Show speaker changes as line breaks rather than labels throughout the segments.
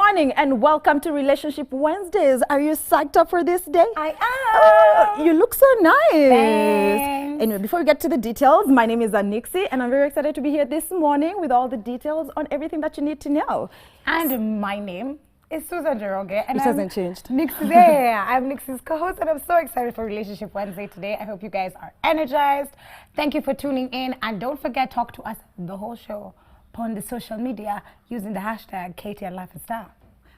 morning and welcome to Relationship Wednesdays. Are you psyched up for this day?
I am.
You look so nice.
Thanks.
Anyway, before we get to the details, my name is Anixie and I'm very excited to be here this morning with all the details on everything that you need to know.
And my name is Susan Jeroge. And
It hasn't changed.
Nixie's, yeah, I'm Nixie's co-host and I'm so excited for Relationship Wednesday today. I hope you guys are energized. Thank you for tuning in and don't forget, talk to us the whole show on the social media using the hashtag Katie and Life is Style.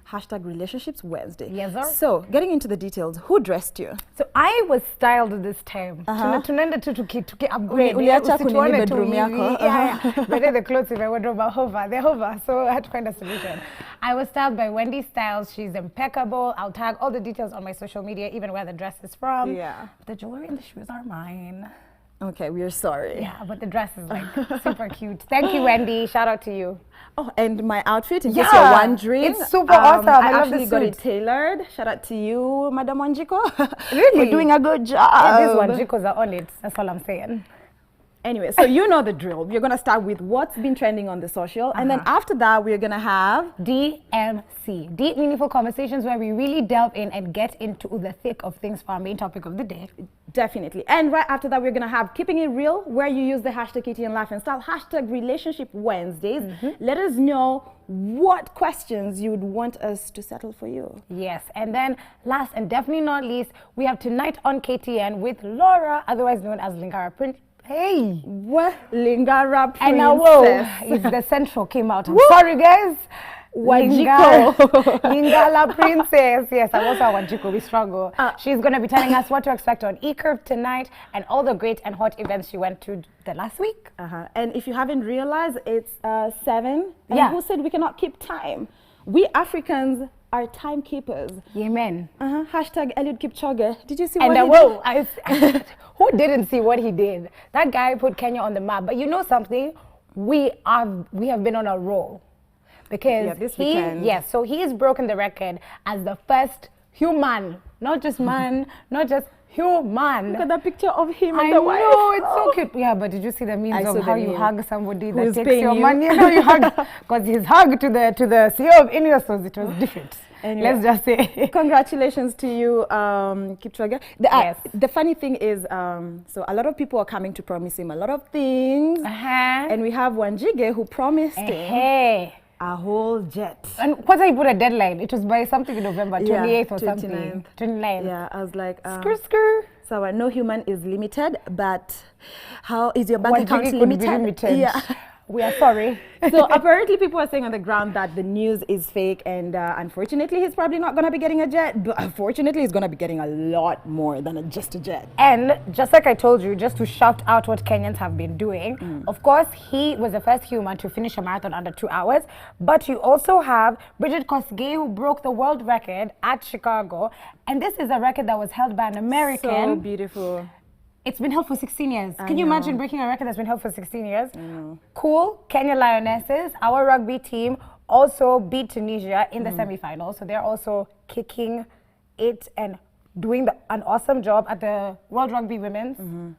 Hashtag Relationships Wednesday.
Yes, sir.
So, getting into the details, who dressed you?
So I was styled this time. Tunaenda tu upgrade.
Uliacha kunini bedroom yako.
Yeah. But the clothes in my wardrobe are hover. They're hover. So I had to find a solution. I was styled by Wendy Styles. She's impeccable. I'll tag all the details on my social media, even where the dress is from.
Yeah.
The jewelry and the shoes are mine.
Okay, we're sorry.
Yeah, but the dress is like super cute. Thank you, Wendy. Shout out to you.
Oh, and my outfit, in case you're wondering.
It's super awesome. I love
actually
the
got
suit.
it tailored. Shout out to you, Madam Wanjiko.
Really?
You're doing a good job.
Yeah, these Wanjikos are on it. That's all I'm saying.
Anyway, so you know the drill. We're going to start with what's been trending on the social. And then after that, we're going to have
DMC, Deep Meaningful Conversations, where we really delve in and get into the thick of things for our main topic of the day.
Definitely. And right after that, we're going to have Keeping It Real, where you use the hashtag Katie and Life and Style, hashtag Relationship Wednesdays. Let us know what questions you would want us to settle for you.
Yes. And then last and definitely not least, we have Tonight on KTN with Laura, otherwise known as Lingara Prince. Hey,
what? Lingara Princess.
And now, whoa, it's the central came out. I'm sorry, guys.
Wanjiko.
Lingala Princess. Yes, I'm also a Wanjiko. We struggle. She's going to be telling us what to expect on eCurve tonight and all the great and hot events she went to the last week.
And if you haven't realized, it's 7. And
Yeah.
who said we cannot keep time? We Africans are timekeepers.
Amen.
Hashtag Eliud Kipchoge. Did you see
And
what he did?
who didn't see what he did? That guy put Kenya on the map. But you know something? We have been on a roll. Because so he has broken the record as the first human, not just man, not just human.
Look at that picture of him and
I
the wife.
know, it's so cute. Yeah, but did you see the memes
saw
of
the
how you
meme.
hug somebody
Who's
that takes
paying
your
you?
money? You know, you hug, because his hug to the CEO of Ineos it was different.
Anyway,
let's just say.
Congratulations to you, Kipchoge.
Yes.
The funny thing is, so a lot of people are coming to promise him a lot of things. And we have Wanjige who promised him a whole jet.
And what I put a deadline? It was by something in November, 28th or
29th.
something. 29th.
Yeah, I was like,
Skr.
So no human is limited, but how is your bank
Wanjige
account
could be
limited?
limited.
Yeah.
We are sorry.
So apparently people are saying on the ground that the news is fake and unfortunately he's probably not going to be getting a jet, but unfortunately he's going to be getting a lot more than just a jet.
And just like I told you, just to shout out what Kenyans have been doing, of course, he was the first human to finish a marathon under 2 hours, but you also have Bridget Kosgei, who broke the world record at Chicago, and this is a record that was held by an American.
So beautiful.
It's been held for 16 years. Can you imagine breaking a record that's been held for 16 years? Cool. Kenya Lionesses, our rugby team, also beat Tunisia in the semi-finals. So they're also kicking it and doing an awesome job at the World Rugby Women's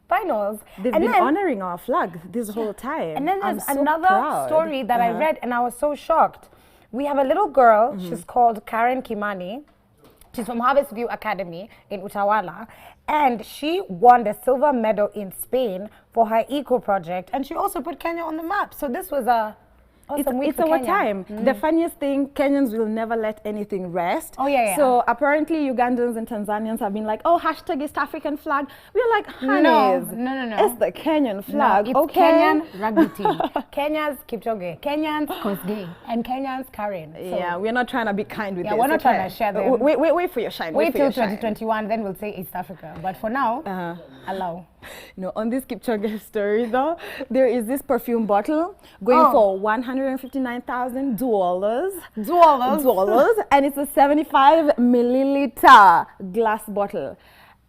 Finals.
They've been honoring our flag this whole time.
And then there's another story that I read and I was so shocked. We have a little girl, she's called Karen Kimani. She's from Harvest View Academy in Utawala, and she won the silver medal in Spain for her eco project, and she also put Kenya on the map. So this was a awesome week for
our
Kenya.
time. The funniest thing, Kenyans will never let anything rest.
Oh, yeah.
So apparently Ugandans and Tanzanians have been like, oh, hashtag East African flag. We're like, honeys.
No.
It's the Kenyan flag.
No, it's Kenyan rugby team. Kenya's Kipchoge, Kenyans Kosgei, and Kenyans Karen. So
Yeah, we're not trying to be kind with this.
Yeah, we're not trying to share them.
Wait for your shine.
Wait till 2021, then we'll say East Africa. But for now, allow.
No, on this Kipchoge story though, there is this perfume bottle going for $159,000. And it's a 75 milliliter glass bottle.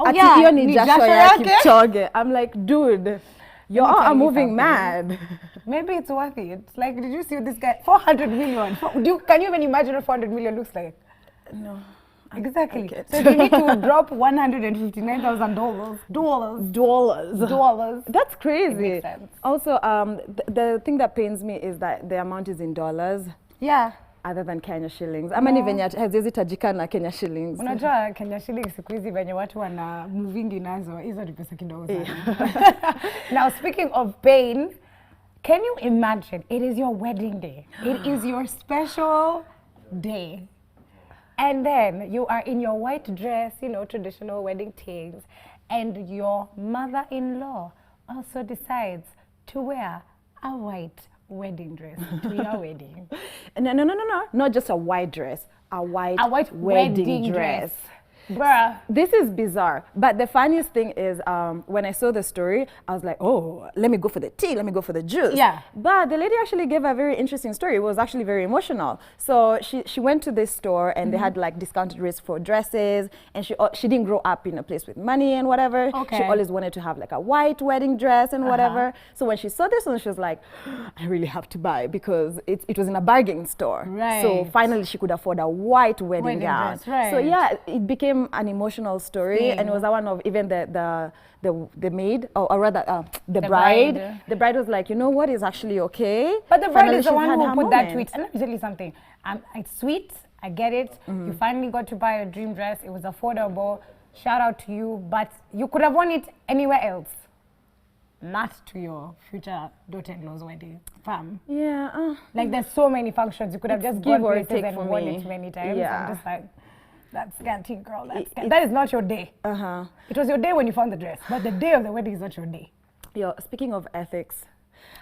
Kipchoge. I'm like, dude, you're all moving mad.
Maybe it's worth it. Like, did you see this guy? 400 million. Can you even imagine what 400 million looks like?
No.
Exactly. So you need to drop $159,000.
That's crazy.
It makes sense.
Also, the thing that pains me is that the amount is in dollars.
Yeah.
other than Kenya shillings? Ama ni venye haziwezi tajika na Kenya shillings.
Unajua Kenya shillings siku hizi venye watu wana movingi nazo, hizo ni pesa kidogo sana. Now speaking of pain, can you imagine, it is your wedding day. It is your special day. And then you are in your white dress, you know, traditional wedding things, and your mother-in-law also decides to wear a white wedding dress to your wedding.
No. Not just a white dress, a white wedding dress.
Bruh.
This is bizarre. But the funniest thing is when I saw the story, I was like, oh, let me go for the tea, let me go for the juice.
Yeah.
But the lady actually gave a very interesting story. It was actually very emotional. So she went to this store and they had like discounted rates for dresses, and she didn't grow up in a place with money and whatever.
Okay.
She always wanted to have like a white wedding dress and whatever. So when she saw this one, she was like, I really have to buy because it was in a bargain store.
Right.
So finally she could afford a white wedding gown.
Dress, right.
So yeah, it became an emotional story, and it was one of even the maid, or rather the bride. The bride was like, you know what, is actually okay.
But the bride
Finally,
is the one who put that
moment.
tweet. And let me tell you something. It's sweet. I get it. You finally got to buy a dream dress. It was affordable. Shout out to you. But you could have worn it anywhere else. Not to your future daughter-in-law's wedding, fam.
Yeah.
Like there's so many functions. You could have just
give
gone
or
places
take
and
for
worn
me.
it many times.
Yeah.
I'm just like, that's scanty, girl. That is not your day. It was your day when you found the dress, but the day of the wedding is not your day.
Yo, speaking of ethics,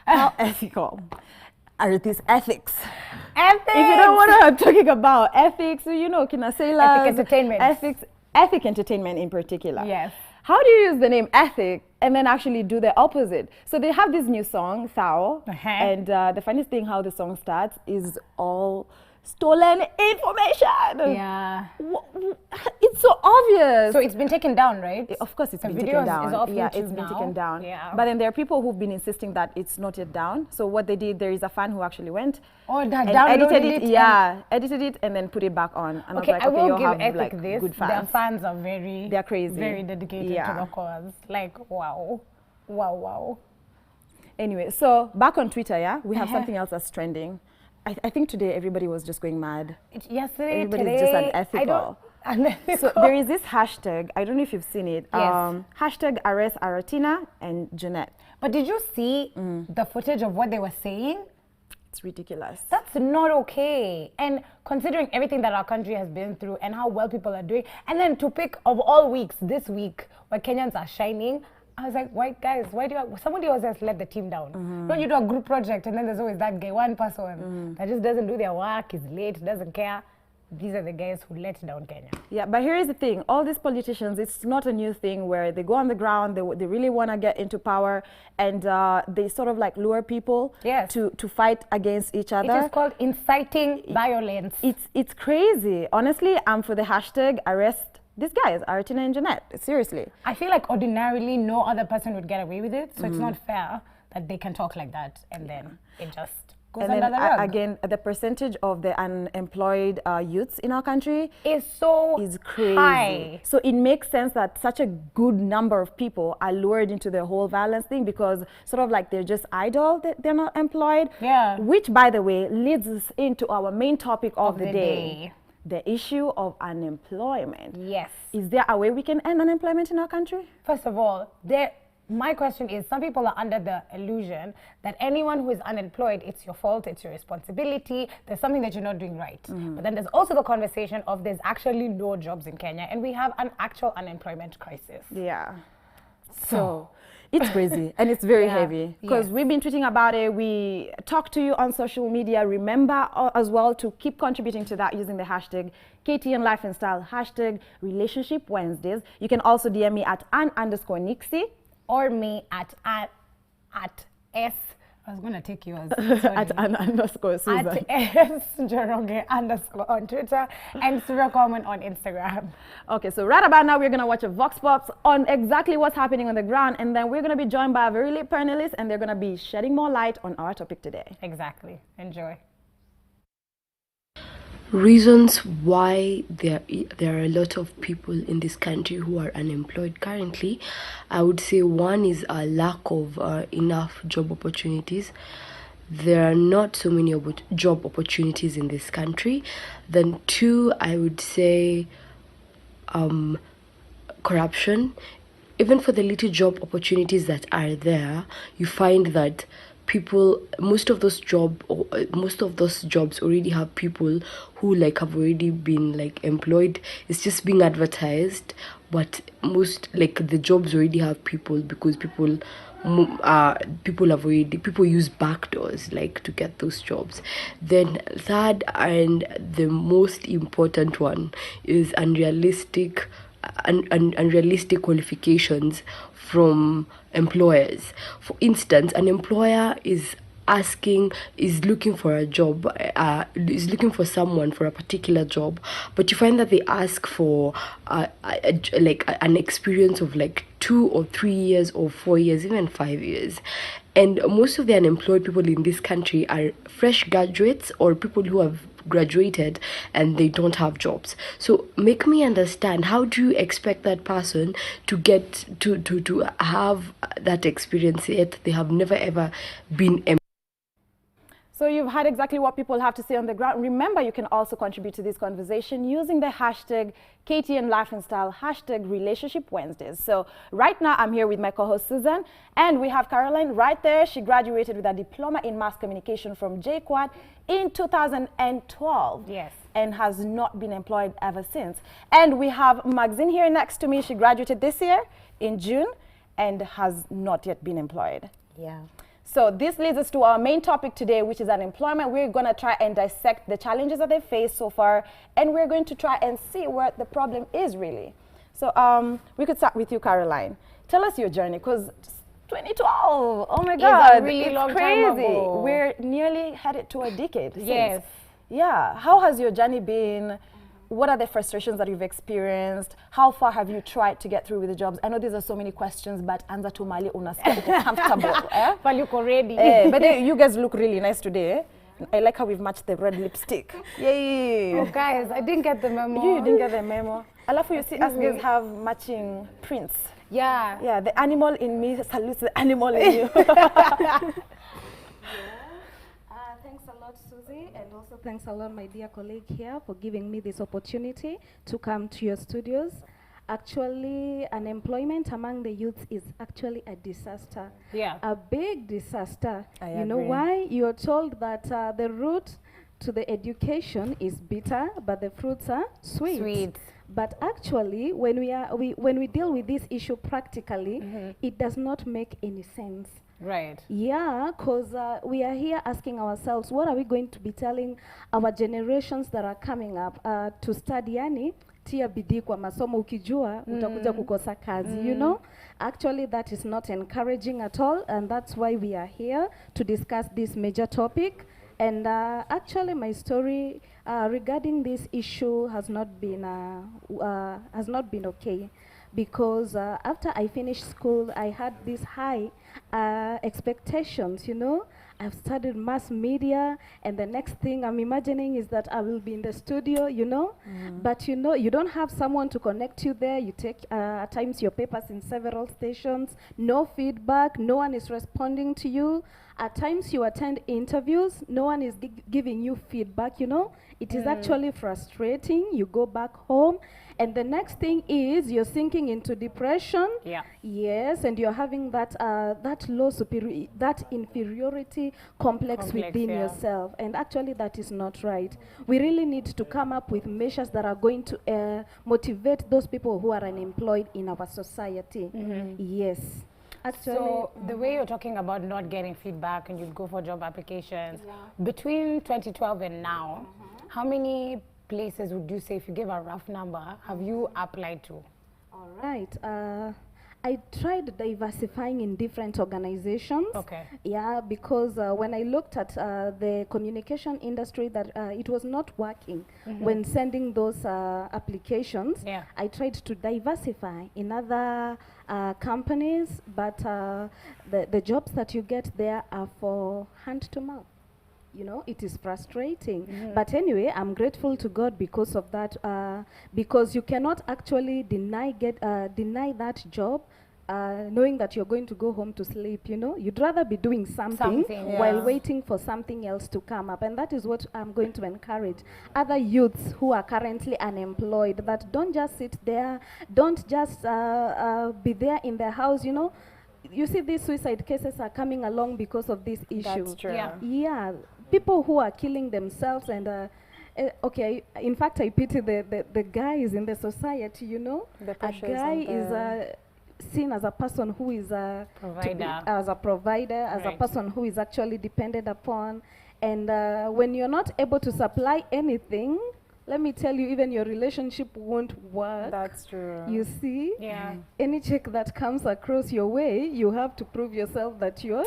how ethical are these ethics?
Ethics!
If you don't want to I'm talking about ethics, you know, kina sailors,
Ethic entertainment.
Ethic entertainment in particular.
Yes.
How do you use the name ethic and then actually do the opposite? So they have this new song, Thao, and the funniest thing how the song starts is all stolen information.
Yeah.
It's so obvious.
So it's been taken down, right?
Of course it's
the
been
video
taken down.
Is off
yeah,
YouTube
it's been
now.
taken down.
Yeah.
But then there are people who've been insisting that it's not yet down. So what they did, there is a fan who actually went
and
edited it. Yeah, edited it and then put it back on. And
okay,
I was like,
I will
okay,
give
have,
Ethic
like,
this.
good fans.
Their fans are they're
crazy.
Very dedicated to the cause. Like, wow. Wow.
Anyway, so back on Twitter, yeah, we have something else that's trending. I think today everybody was just going mad.
Yesterday,
everybody's just unethical. So there is this hashtag, I don't know if you've seen it,
Yes.
hashtag arrest Aratina and Jeanette.
But did you see the footage of what they were saying?
It's ridiculous.
That's not okay. And considering everything that our country has been through and how well people are doing, and then to pick of all weeks, this week, where Kenyans are shining, I was like, why guys, somebody always has let the team down. Don't you do a group project and then there's always that guy, one person that just doesn't do their work, is late, doesn't care. These are the guys who let down Kenya. Yeah,
but here is the thing. All these politicians, it's not a new thing where they go on the ground, they really want to get into power, and they sort of like lure people to fight against each other.
It is called inciting violence.
It's crazy. Honestly, I'm for the hashtag arrest these guys, Aratina and Jeanette. Seriously.
I feel like ordinarily no other person would get away with it, so it's not fair that they can talk like that and then it just goes
and
under
then
the rug.
Again, the percentage of the unemployed youths in our country
is
crazy.
High.
So it makes sense that such a good number of people are lured into the whole violence thing because sort of like they're just idle, they're not employed.
Yeah.
Which, by the way, leads us into our main topic of the day. The issue of unemployment.
Yes.
Is there a way we can end unemployment in our country?
First of all, my question is, some people are under the illusion that anyone who is unemployed, it's your fault, it's your responsibility, there's something that you're not doing right. But then there's also the conversation of there's actually no jobs in Kenya and we have an actual unemployment crisis.
Yeah. So it's crazy and it's very heavy because we've been tweeting about it. We talk to you on social media. Remember as well to keep contributing to that using the hashtag KTN Life and Style, hashtag Relationship Wednesdays. You can also DM me at @Ann_Nixie
or me at S. I was going to take yours.
At Ann_Susan.
At S Njoroge _ on Twitter and Surya Common on Instagram.
Okay, so right about now, we're going to watch a Vox Pops on exactly what's happening on the ground. And then we're going to be joined by a very late panelist, and they're going to be shedding more light on our topic today.
Exactly. Enjoy.
Reasons why there are a lot of people in this country who are unemployed currently, I would say one is a lack of enough job opportunities. there are not so many job opportunities in this country. Then 2, I would say corruption. Even for the little job opportunities that are there, you find that most of those jobs already have people who like have already been like employed. It's just being advertised, but most like the jobs already have people, because people use backdoors like to get those jobs. Then 3rd, and the most important one, is unrealistic qualifications from employers. For instance, an employer is looking for a job, is looking for someone for a particular job, but you find that they ask for an experience of like 2 or 3 years or 4 years, even 5 years. And most of the unemployed people in this country are fresh graduates or people who have graduated and they don't have jobs. So make me understand, how do you expect that person to get to have that experience, yet they have never ever been
So you've heard exactly what people have to say on the ground. Remember, you can also contribute to this conversation using the hashtag KTN Life and Style, hashtag Relationship Wednesdays. So right now I'm here with my co-host Susan, and we have Caroline right there. She graduated with a diploma in mass communication from JQuad in 2012.
Yes.
And has not been employed ever since. And we have Maxine here next to me. She graduated this year in June and has not yet been employed.
Yeah.
So this leads us to our main topic today, which is unemployment. We're going to try and dissect the challenges that they face so far, and we're going to try and see where the problem is really. So we could start with you, Caroline. Tell us your journey, because 2012, oh my God,
it's a really long
crazy.
time ago.
We're nearly headed to a decade.
Yes.
Yeah, how has your journey been? What are the frustrations that you've experienced? How far have you tried to get through with the jobs? I know these are so many questions, but anza tu mali unasikia comfortable.
But look already.
But you guys look really nice today. I like how we've matched the red lipstick. Yay!
Oh guys, I didn't get the memo.
You didn't get the memo. I love how you see us guys have matching prints.
Yeah.
Yeah, the animal in me salutes the animal in you.
Thanks a lot, Susie, and also thanks a lot, my dear colleague here, for giving me this opportunity to come to your studios. Actually, unemployment among the youth is actually a disaster.
Yeah.
A big disaster.
I
know
agree.
why? You're told that the route to the education is bitter, but the fruits are sweet.
Sweet.
But actually, when we deal with this issue practically, it does not make any sense.
Right.
Yeah, because we are here asking ourselves, what are we going to be telling our generations that are coming up to study? Yani, tia bidii kwa masomo, ukijua utakuja kukosa kazi, you know? Actually, that is not encouraging at all, and that's why we are here to discuss this major topic. And actually, my story regarding this issue has not been okay. Because after I finished school, I had these high expectations, you know. I've studied mass media, and the next thing I'm imagining is that I will be in the studio, you know. But you know, you don't have someone to connect you there. You take at times your papers in several stations, no feedback, no one is responding to you. At times you attend interviews, no one is giving you feedback, you know. It is actually frustrating. You go back home, and the next thing is you're sinking into depression.
Yeah.
Yes, and you're having that that inferiority complex within yourself, and actually that is not right. We really need to come up with measures that are going to motivate those people who are unemployed in our society. Yes. Actually,
So the way you're talking about not getting feedback and you go for job applications, between 2012 and now, how many places would you say, if you give a rough number, have you applied to?
all right. I tried diversifying in different organizations.
Okay.
Yeah, because when I looked at the communication industry, that it was not working when sending those applications.
Yeah.
I tried to diversify in other companies, but the jobs that you get there are for hand to mouth. You know, it is frustrating. But anyway, I'm grateful to God because of that, because you cannot actually deny that job knowing that you're going to go home to sleep, you know, you'd rather be doing something while waiting for something else to come up. And that is what I'm going to encourage other youths who are currently unemployed, that don't just sit there, don't just be there in the house, you know. You see, these suicide cases are coming along because of this issue.
That's true.
Yeah, people who are killing themselves and okay, in fact, I pity the guys in the society, you know.
The
A
pressures
guy
on them.
is seen as a person who is
Provider.
as a provider, as a
Right.
person who is actually depended upon. And when you're not able to supply anything, let me tell you, even your relationship won't work.
That's true.
You see?
Yeah.
Any check that comes across your way, you have to prove yourself that you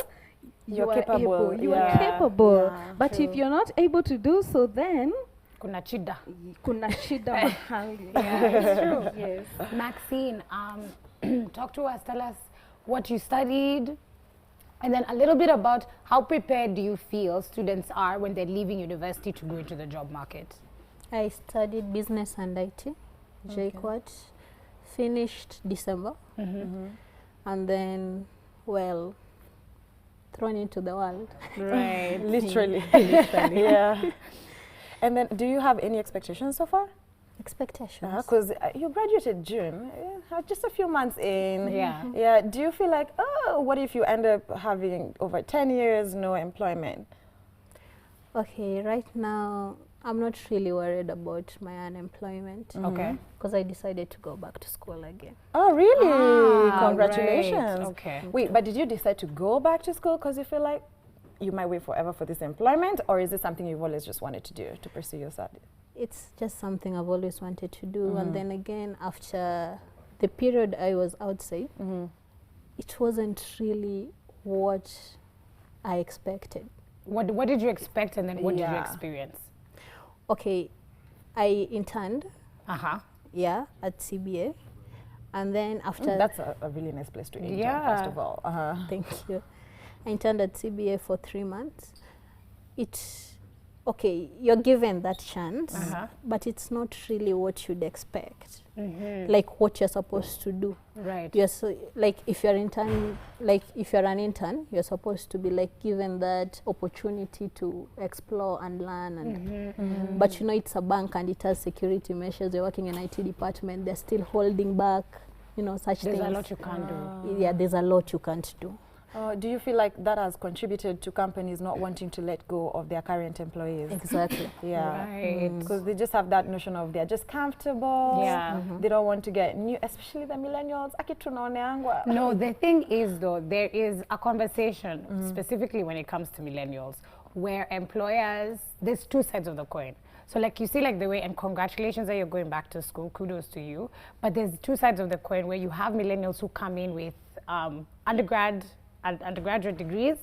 You're
are
capable.
able. You are
Yeah.
capable.
Yeah,
But if
true.
you're not able to do so, then
Kuna chida.
kuna shida mahali.
Yeah, it's true.
Yes.
Maxine, talk to us, tell us what you studied, and then a little bit about how prepared do you feel students are when they're leaving university to go into the job market?
I studied business and IT, JQuat, finished December, and then, well, thrown into the world.
Right.
Literally. Yeah. And then, do you have any expectations so far?
Expectations.
Because you graduated June, just a few months in.
Yeah.
Yeah. Do you feel like, oh, what if you end up having over 10 years no employment?
Okay, right now, I'm not really worried about my unemployment
Okay.
because I decided to go back to school again.
Oh, really?
Ah,
Congratulations.
right. Okay.
Wait, but did you decide to go back to school because you feel like you might wait forever for this employment, or is it something you've always just wanted to do to pursue your studies?
It's just something I've always wanted to do. And then again, after the period I was outside, it wasn't really what I expected.
What did you expect, and then what did you
Yeah.
experience?
Okay, I interned,
Uh-huh.
yeah, at CBA. And then after
That's a really nice place to intern,
Yeah.
first of all.
Thank you. I interned at CBA for 3 months. It's okay, you're given that chance, but it's not really what you'd expect. Like what you're supposed to do.
Right.
You're so, like if you're an intern, you're supposed to be like given that opportunity to explore and learn and but you know it's a bank and it has security measures. You're working in IT department, they're still holding back, you know, such
There's
things.
a lot you can't do.
Yeah, there's a lot you can't do.
Do you feel like that has contributed to companies not wanting to let go of their current employees?
Exactly.
Yeah.
Right.
Because they just have that notion of they're just comfortable.
Yeah.
They don't want to get new, especially the millennials. Akitunaoneangwa.
No, the thing is, though, there is a conversation, specifically when it comes to millennials, where employers, there's two sides of the coin. So like you see like the way, and congratulations that you're going back to school, kudos to you. But there's two sides of the coin where you have millennials who come in with undergraduate degrees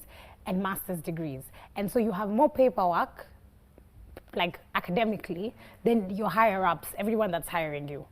and master's degrees. And so you have more paperwork, like academically, than your higher ups, everyone that's hiring you.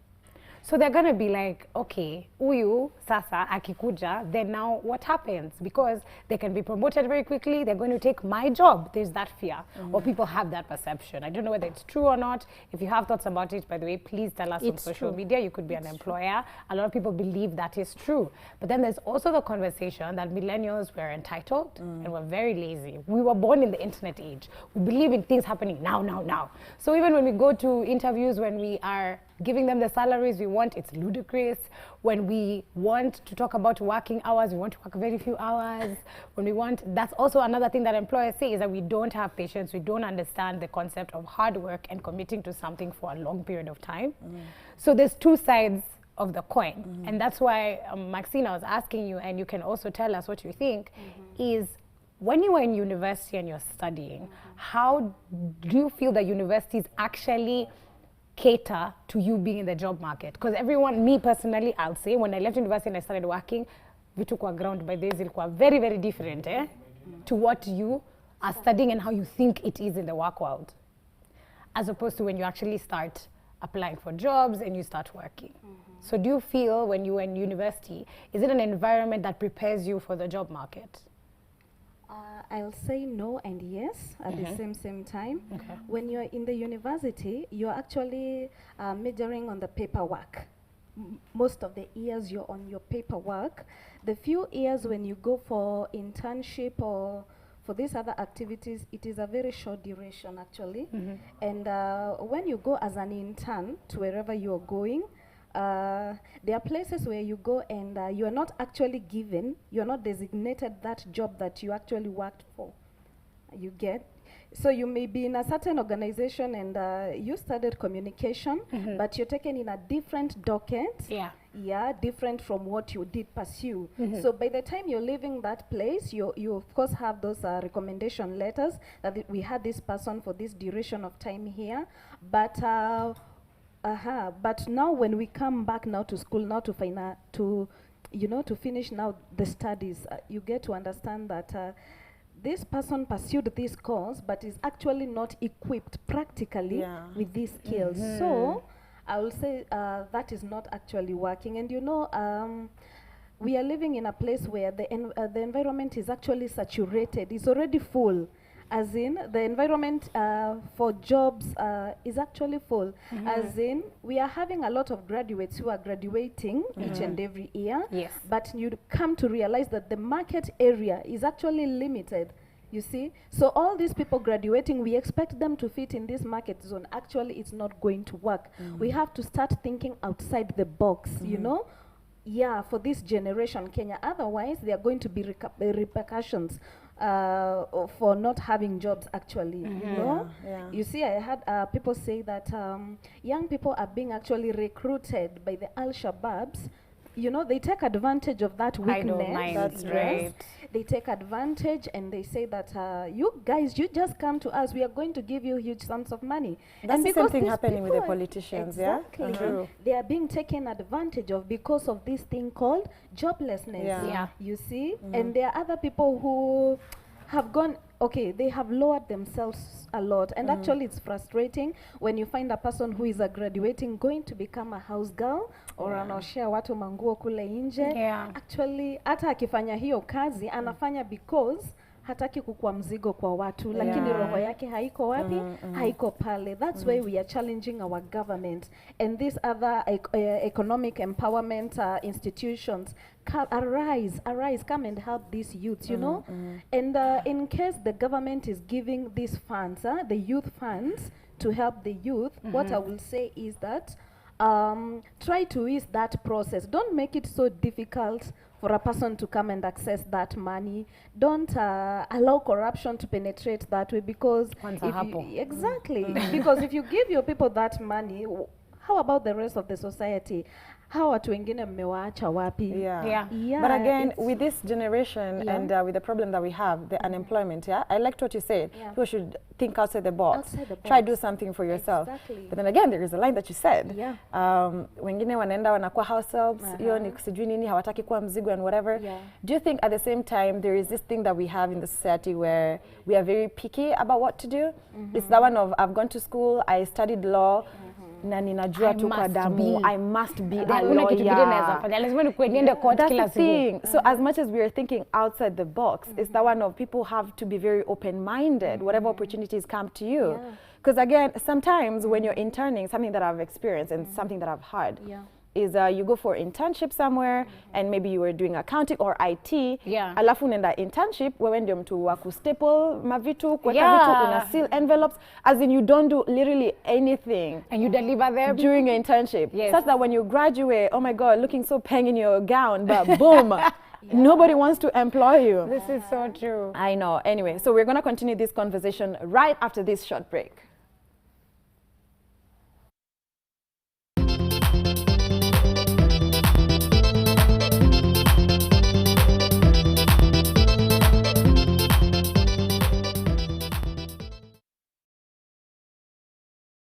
So they're going to be like, okay, uyu sasa akikuja, then now what happens? Because they can be promoted very quickly, they're going to take my job. There's that fear, or people have that perception. I don't know whether it's true or not. If you have thoughts about it, by the way, please tell us on
It's
social
true.
media. You could be an employer. A lot of people believe that is true. But then there's also the conversation that millennials were entitled and we're very lazy. We were born in the internet age. We believe in things happening now, now, now. So even when we go to interviews, when we are giving them the salaries we want, it's ludicrous. When we want to talk about working hours, we want to work very few hours. When we want, that's also another thing that employers say, is that we don't have patience, we don't understand the concept of hard work and committing to something for a long period of time. So there's two sides of the coin. And that's why, Maxine, I was asking you, and you can also tell us what you think, is when you were in university and you're studying, how do you feel that universities actually cater to you being in the job market? Because everyone, me personally, I'll say, when I left university and I started working, vitu kwa ground by days ilikuwa very, very different to what you are studying and how you think it is in the work world, as opposed to when you actually start applying for jobs and you start working. So do you feel when you were in university, is it an environment that prepares you for the job market?
I'll say no and yes at the same time.
Okay.
When you're in the university, you're actually majoring on the paperwork. most of the years you're on your paperwork. The few years when you go for internship or for these other activities, it is a very short duration actually. And when you go as an intern to wherever you're going, there are places where you go and you are not actually given, you're not designated that job that you actually worked for. You get? So you may be in a certain organization and you studied communication, but you're taken in a different docket. Yeah, different from what you did pursue. So by the time you're leaving that place, you of course have those recommendation letters that we had this person for this duration of time here. But but now when we come back now to school, now to to finish now the studies, you get to understand that this person pursued this course, but is actually not equipped practically with these skills. So I will say that is not actually working. And we are living in a place where the environment is actually saturated. It's already full. As in, the environment for jobs is actually full. As in, we are having a lot of graduates who are graduating each and every year. But you come to realize that the market area is actually limited. You see? So all these people graduating, we expect them to fit in this market zone. Actually, it's not going to work. We have to start thinking outside the box, Yeah, for this generation, Kenya. Otherwise, there are going to be repercussions for not having jobs actually, You see, I had people say that young people are being actually recruited by the Al-Shabaabs. They take advantage of that weakness.
That's right.
They take advantage and they say that you guys, you just come to us. We are going to give you huge sums of money.
That's the same thing happening with the politicians,
exactly. They are being taken advantage of because of this thing called joblessness. You see? And there are other people who have gone, they have lowered themselves a lot. And actually it's frustrating when you find a person who is graduating going to become a house girl or anaoshea watu manguo kule nje. Actually, hata akifanya hiyo kazi, anafanya because hataki kukua mzigo kwa watu, lakini roho yake haiko wapi? Haiko pale. That's why we are challenging our government and these other economic empowerment institutions. Arise, come and help these youths, And in case the government is giving these funds, the youth funds, to help the youth, what I will say is that try to ease that process. Don't make it so difficult for a person to come and access that money. Don't allow corruption to penetrate that way, because because if you give your people that money, how about the rest of the society? How watu wengine mmewaacha wapi?
But again, with this generation and with the problem that we have, the unemployment, I liked what you said. People should think outside the box. Try do something for yourself. But then again, there is a line that you said. Wengine wanaenda wanakuwa house helps, hiyo ni sijui nini, hawataki kuwa mzigo and whatever. Do you think at the same time there is this thing that we have in the society where we are very picky about what to do? It's that one of, I've gone to school, I studied law, na ninajua tu kwa damu, I must be a lawyer. That's the thing. So as much as we are thinking outside the box, it's the one of people have to be very open-minded, whatever opportunities come to you. Because again, sometimes when you're interning, something that I've experienced and something that I've heard, is you go for internship somewhere and maybe you were doing accounting or IT, alafu unaenda internship, wewe ndio mtu wa kustaple mavitu, kuweka vitu, una seal envelopes, as in you don't do literally anything.
And you deliver them
during your internship. Such that when you graduate, oh my God, looking so peng in your gown, but boom, nobody wants to employ you.
This is so true.
I know. Anyway, so we're going to continue this conversation right after this short break.